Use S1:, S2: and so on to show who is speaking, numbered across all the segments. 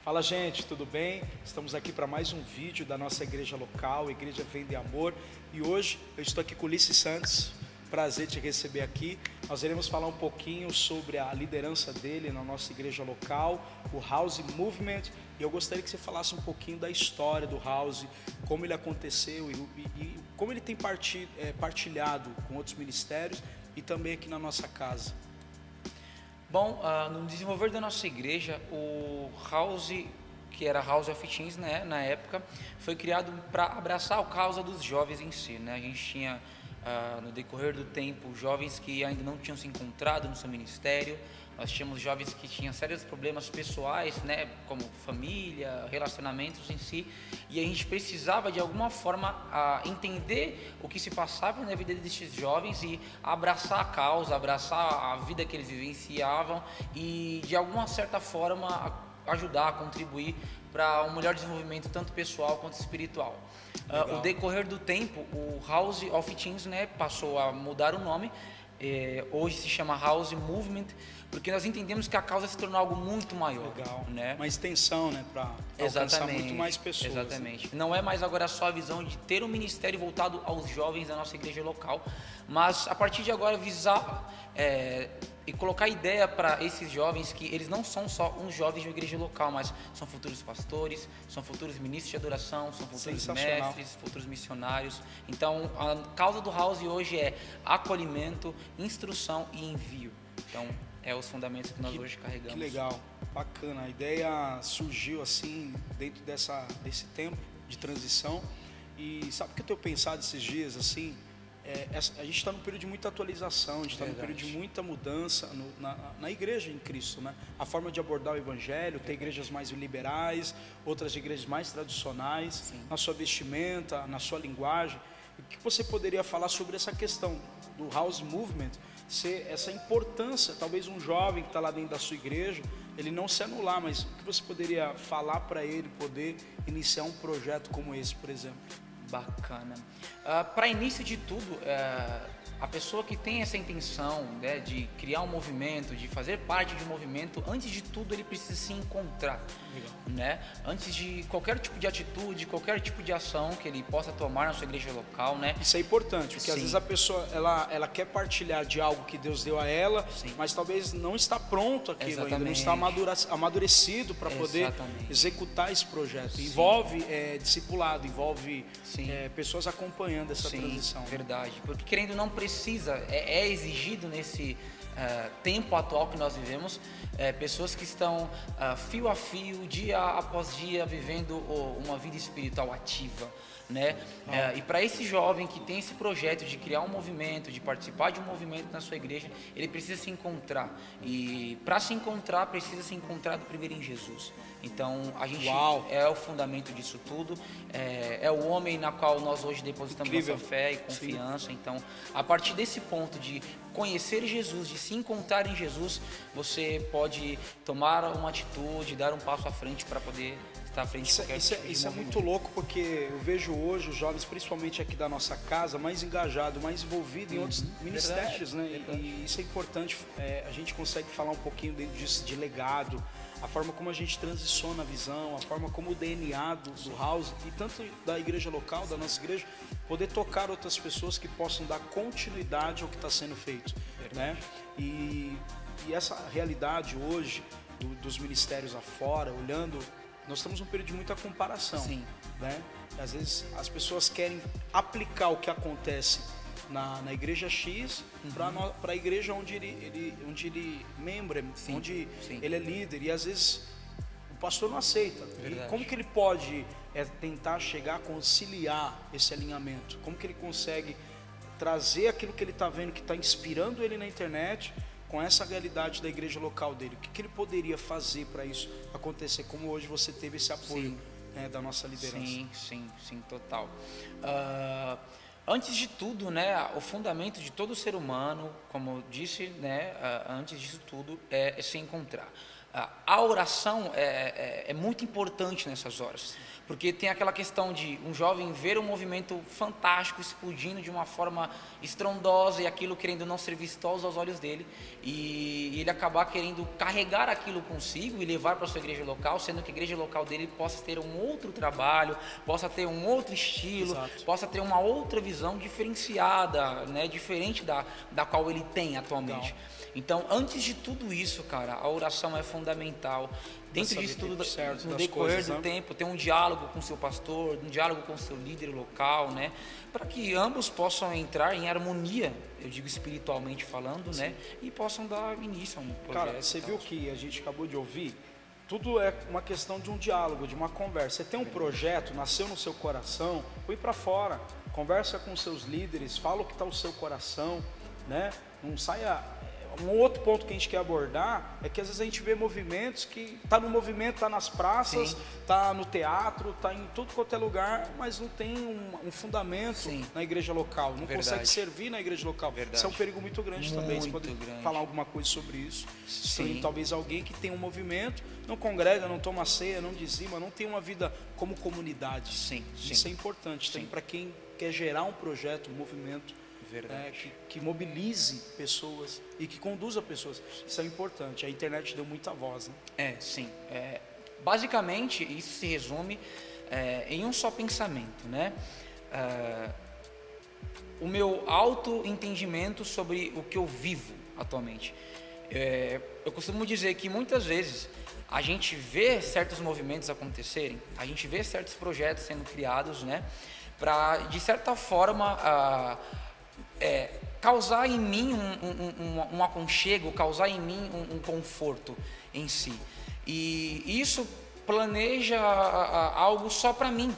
S1: Fala, gente, tudo bem? Estamos aqui para mais um vídeo da nossa igreja local, Igreja Vem Amor. E hoje eu estou aqui com o Ulisses Santos. Prazer te receber aqui. Nós iremos falar um pouquinho sobre a liderança dele na nossa igreja local, o House Movement. E eu gostaria que você falasse um pouquinho da história do House, como ele aconteceu e como ele tem partilhado com outros ministérios e também aqui na nossa casa.
S2: Bom, no desenvolver da nossa igreja, o House, que era House of Teens, né, na época, foi criado para abraçar a causa dos jovens em si, né? A gente tinha, no decorrer do tempo, jovens que ainda não tinham se encontrado no seu ministério. Nós tínhamos jovens que tinham sérios problemas pessoais, né, como família, relacionamentos em si, e a gente precisava de alguma forma entender o que se passava na vida desses jovens e abraçar a causa, abraçar a vida que eles vivenciavam e de alguma certa forma ajudar, contribuir para um melhor desenvolvimento tanto pessoal quanto espiritual. O decorrer do tempo, o House of Teens, né, passou a mudar o nome. Hoje se chama House Movement, porque nós entendemos que a causa se tornou algo muito maior.
S1: Legal.
S2: Né?
S1: Uma extensão, né, para alcançar muito mais pessoas.
S2: Exatamente. Né? Não é mais agora só a visão de ter um ministério voltado aos jovens da nossa igreja local, mas a partir de agora visar e colocar ideia para esses jovens que eles não são só uns jovens de uma igreja local, mas são futuros pastores, são futuros ministros de adoração, são futuros mestres, futuros missionários. Então, a causa do House hoje é acolhimento, instrução e envio. Então, é os fundamentos que nós hoje carregamos.
S1: Que legal, bacana. A ideia surgiu assim, dentro desse tempo de transição. E sabe o que eu tenho pensado esses dias, assim? A gente está num período de muita atualização, a gente está num período de muita mudança na igreja em Cristo, né? A forma de abordar o evangelho, tem igrejas mais liberais, outras igrejas mais tradicionais. Sim. Na sua vestimenta, na sua linguagem. O que você poderia falar sobre essa questão do House Movement, ser essa importância, talvez um jovem que está lá dentro da sua igreja, ele não se anular, mas o que você poderia falar para ele poder iniciar um projeto como esse, por exemplo?
S2: Bacana. Para início de tudo, a pessoa que tem essa intenção, né, de criar um movimento, de fazer parte de um movimento, antes de tudo ele precisa se encontrar. Legal. Né? Antes de qualquer tipo de atitude, qualquer tipo de ação que ele possa tomar na sua igreja local, né?
S1: Isso é importante, porque às vezes a pessoa ela quer partilhar de algo que Deus deu a ela, sim, mas talvez não está pronto aquilo ainda, não está amadurecido para poder executar esse projeto. Sim. Envolve discipulado, envolve pessoas acompanhando essa transição.
S2: Verdade, porque querendo ou não precisa, é exigido nesse tempo atual que nós vivemos, pessoas que estão fio a fio, dia após dia, vivendo uma vida espiritual ativa, né? E para esse jovem que tem esse projeto de criar um movimento, de participar de um movimento na sua igreja, ele precisa se encontrar, e para se encontrar, precisa se encontrar primeiro em Jesus. Então a gente é o fundamento disso tudo, é o homem na qual nós hoje depositamos nossa fé e confiança. Sim. Então, a partir desse ponto de conhecer Jesus, de se encontrar em Jesus, você pode tomar uma atitude, dar um passo à frente para poder estar à frente de qualquer tipo de
S1: isso é muito louco, porque eu vejo hoje os jovens, principalmente aqui da nossa casa, mais engajados, mais envolvidos em outros ministérios, né? E isso é importante. A gente consegue falar um pouquinho disso, de legado, a forma como a gente transiciona a visão, a forma como o DNA do House e tanto da igreja local, da nossa igreja, poder tocar outras pessoas que possam dar continuidade ao que está sendo feito, né? E essa realidade hoje dos ministérios afora, olhando, nós estamos num período de muita comparação. Sim. Né? Às vezes as pessoas querem aplicar o que acontece na igreja X para a igreja onde ele membra, onde ele é líder, e às vezes o pastor não aceita. E como que ele pode tentar chegar a conciliar esse alinhamento? Como que ele consegue trazer aquilo que ele está vendo, que está inspirando ele na internet, com essa realidade da igreja local dele? O que ele poderia fazer para isso acontecer, como hoje você teve esse apoio da nossa liderança?
S2: Sim, total. Antes de tudo, né, o fundamento de todo ser humano, como eu disse, né, antes disso tudo, é se encontrar. A oração é muito importante nessas horas, porque tem aquela questão de um jovem ver um movimento fantástico explodindo de uma forma estrondosa e aquilo querendo não ser vistoso aos olhos dele, e ele acabar querendo carregar aquilo consigo e levar para a sua igreja local, sendo que a igreja local dele possa ter um outro trabalho, possa ter um outro estilo,
S1: Exato.
S2: possa ter uma outra visão diferenciada, né, diferente da qual ele tem atualmente.
S1: Legal.
S2: Então, antes de tudo isso, cara, a oração é fundamental. Dentro disso tudo, no decorrer do tempo, ter um diálogo com o seu pastor, um diálogo com o seu líder local, né? Para que ambos possam entrar em harmonia, eu digo espiritualmente falando, né? E possam dar início a um projeto.
S1: Cara, você viu que a gente acabou de ouvir? Tudo é uma questão de um diálogo, de uma conversa. Você tem um projeto, nasceu no seu coração, põe para fora. Conversa com os seus líderes, fala o que está no seu coração, né? Não saia... Um outro ponto que a gente quer abordar é que às vezes a gente vê movimentos que tá no movimento, tá nas praças, tá no teatro, tá em tudo quanto é lugar, mas não tem um fundamento na igreja local, não consegue servir na igreja local. Isso é um perigo muito grande também. Você pode falar alguma coisa sobre isso? Sim. Talvez alguém que tem um movimento, não congrega, não toma ceia, não dizima, não tem uma vida como comunidade. Isso é importante. Para quem quer gerar um projeto, um movimento, que mobilize pessoas e que conduza pessoas. Isso é importante. A internet deu muita voz, né?
S2: Basicamente, isso se resume em um só pensamento, né? O meu autoentendimento sobre o que eu vivo atualmente. Eu costumo dizer que muitas vezes a gente vê certos movimentos acontecerem, a gente vê certos projetos sendo criados, né? Para, de certa forma, causar em mim um aconchego, causar em mim um conforto em si. E isso planeja algo só para mim.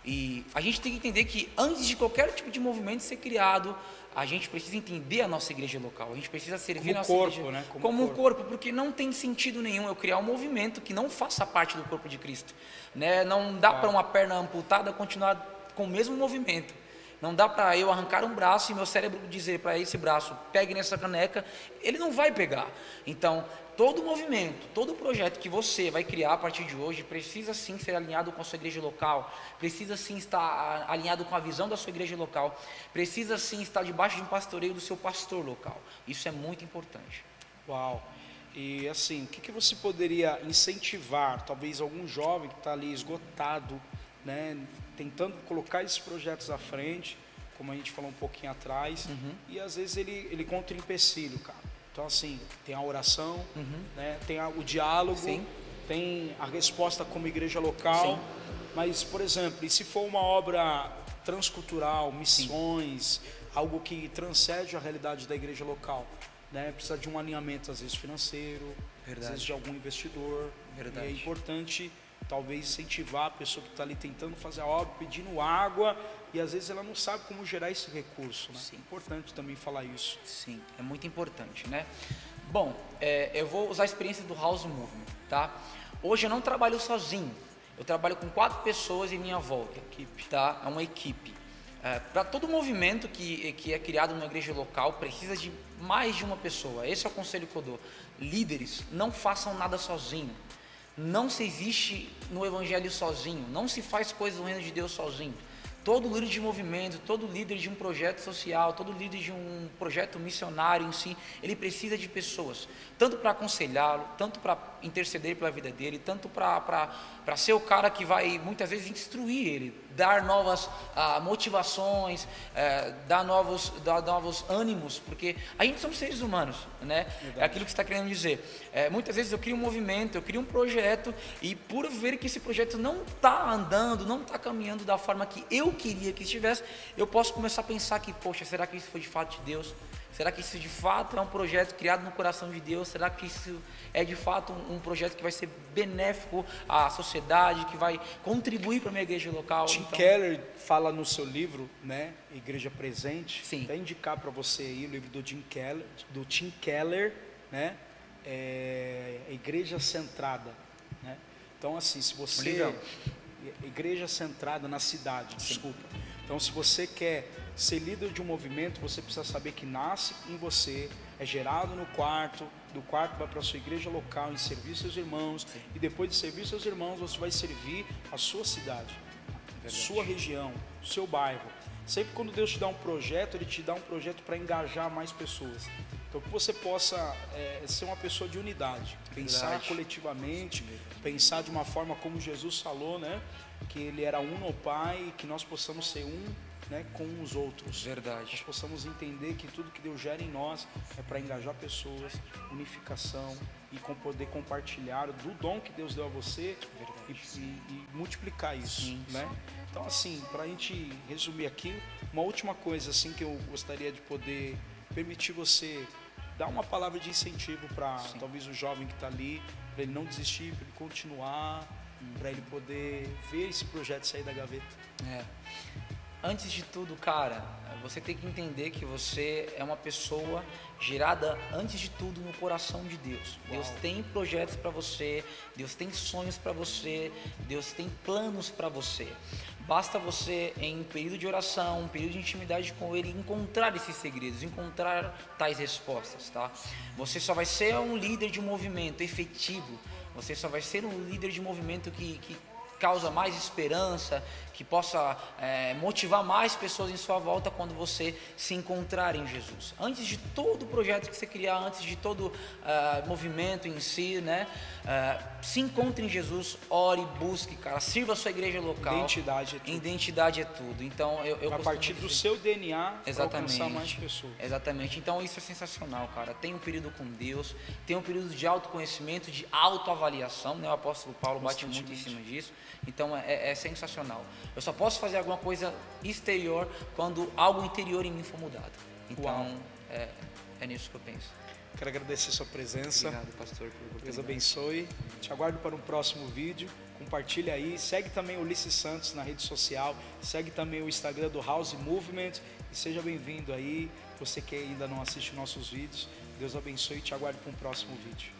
S2: E a gente tem que entender que antes de qualquer tipo de movimento ser criado, a gente precisa entender a nossa igreja local. A gente precisa servir a nossa igreja, né? Como um corpo, porque não tem sentido nenhum eu criar um movimento que não faça parte do corpo de Cristo, né? Não dá para uma perna amputada continuar com o mesmo movimento. Não dá para eu arrancar um braço e meu cérebro dizer para esse braço, pegue nessa caneca, ele não vai pegar. Então, todo movimento, todo projeto que você vai criar a partir de hoje precisa sim ser alinhado com a sua igreja local, precisa sim estar alinhado com a visão da sua igreja local, precisa sim estar debaixo de um pastoreio do seu pastor local. Isso é muito importante.
S1: Uau! E assim, o que você poderia incentivar, talvez algum jovem que está ali esgotado, né, tentando colocar esses projetos à frente, como a gente falou um pouquinho atrás, e às vezes ele encontra empecilho, cara. Então assim, tem a oração, né, tem o diálogo, tem a resposta como igreja local, mas, por exemplo, e se for uma obra transcultural, missões, algo que transcende a realidade da igreja local, né, precisa de um alinhamento, às vezes financeiro, às vezes de algum investidor, e é importante talvez incentivar a pessoa que está ali tentando fazer a obra, pedindo água, e às vezes ela não sabe como gerar esse recurso, né? É importante também falar isso.
S2: Sim, é muito importante, né? Bom, eu vou usar a experiência do House Movement, tá? Hoje eu não trabalho sozinho, eu trabalho com 4 pessoas em minha volta, tá? É uma equipe. Para todo movimento que é criado numa igreja local, precisa de mais de uma pessoa. Esse é o conselho que eu dou. Líderes, não façam nada sozinho. Não se existe no evangelho sozinho, não se faz coisas no reino de Deus sozinho. Todo líder de movimento, todo líder de um projeto social, todo líder de um projeto missionário em si, ele precisa de pessoas, tanto para aconselhá-lo, tanto para interceder pela vida dele, tanto para ser o cara que vai muitas vezes instruir ele, dar novas motivações, dar novos ânimos, porque a gente somos seres humanos, né? É aquilo que você está querendo dizer. Muitas vezes eu crio um movimento, eu crio um projeto, e por ver que esse projeto não está andando, não está caminhando da forma que eu queria que estivesse, eu posso começar a pensar que, poxa, será que isso foi de fato de Deus? Será que isso de fato é um projeto criado no coração de Deus? Será que isso é de fato um projeto que vai ser benéfico à sociedade, que vai contribuir para a minha igreja local?
S1: Tim Keller fala no seu livro, né, Igreja Presente.
S2: Sim.
S1: Até indicar para você aí o livro do Tim Keller, né, Igreja Centrada, né? Então assim, se você igreja centrada na cidade, desculpa. Então, se você quer ser líder de um movimento, você precisa saber que nasce em você, é gerado no quarto, do quarto vai para a sua igreja local, em servir seus irmãos, e depois de servir seus irmãos, você vai servir a sua cidade, sua região, seu bairro. Sempre quando Deus te dá um projeto, Ele te dá um projeto para engajar mais pessoas. Então que você possa ser uma pessoa de unidade, pensar coletivamente, pensar de uma forma como Jesus falou, né? Que Ele era um no Pai, que nós possamos ser um, né, com os outros.
S2: Verdade.
S1: Nós possamos entender que tudo que Deus gera em nós é para engajar pessoas, unificação e poder compartilhar do dom que Deus deu a você e multiplicar isso,
S2: sim,
S1: né? Então assim, para a gente resumir aqui, uma última coisa assim que eu gostaria de poder permitir você dar uma palavra de incentivo para talvez o jovem que está ali, para ele não desistir, para ele continuar, para ele poder ver esse projeto sair da gaveta.
S2: Antes de tudo, cara, você tem que entender que você é uma pessoa gerada, antes de tudo, no coração de Deus. Uau. Deus tem projetos para você, Deus tem sonhos para você, Deus tem planos para você. Basta você, em um período de oração, um período de intimidade com Ele, encontrar esses segredos, encontrar tais respostas, tá? Você só vai ser um líder de um movimento efetivo, você só vai ser um líder de movimento que causa mais esperança, que possa motivar mais pessoas em sua volta quando você se encontrar em Jesus. Antes de todo projeto que você criar, antes de todo movimento em si, né? Se encontre em Jesus, ore, busque, cara, sirva a sua igreja local.
S1: Identidade é tudo.
S2: Identidade é tudo. Então, eu
S1: a partir do seu DNA, para alcançar mais pessoas.
S2: Exatamente. Então, isso é sensacional, cara. Tem um período com Deus, tem um período de autoconhecimento, de autoavaliação, né? O apóstolo Paulo bate muito em cima disso. Então, é sensacional. Eu só posso fazer alguma coisa exterior quando algo interior em mim for mudado. Então, é nisso que eu penso.
S1: Quero agradecer a sua presença.
S2: Obrigado, pastor.
S1: Deus abençoe. Te aguardo para um próximo vídeo. Compartilha aí. Segue também o Ulisses Santos na rede social. Segue também o Instagram do House Movement. E seja bem-vindo aí. Você que ainda não assiste nossos vídeos. Deus abençoe e te aguardo para um próximo vídeo.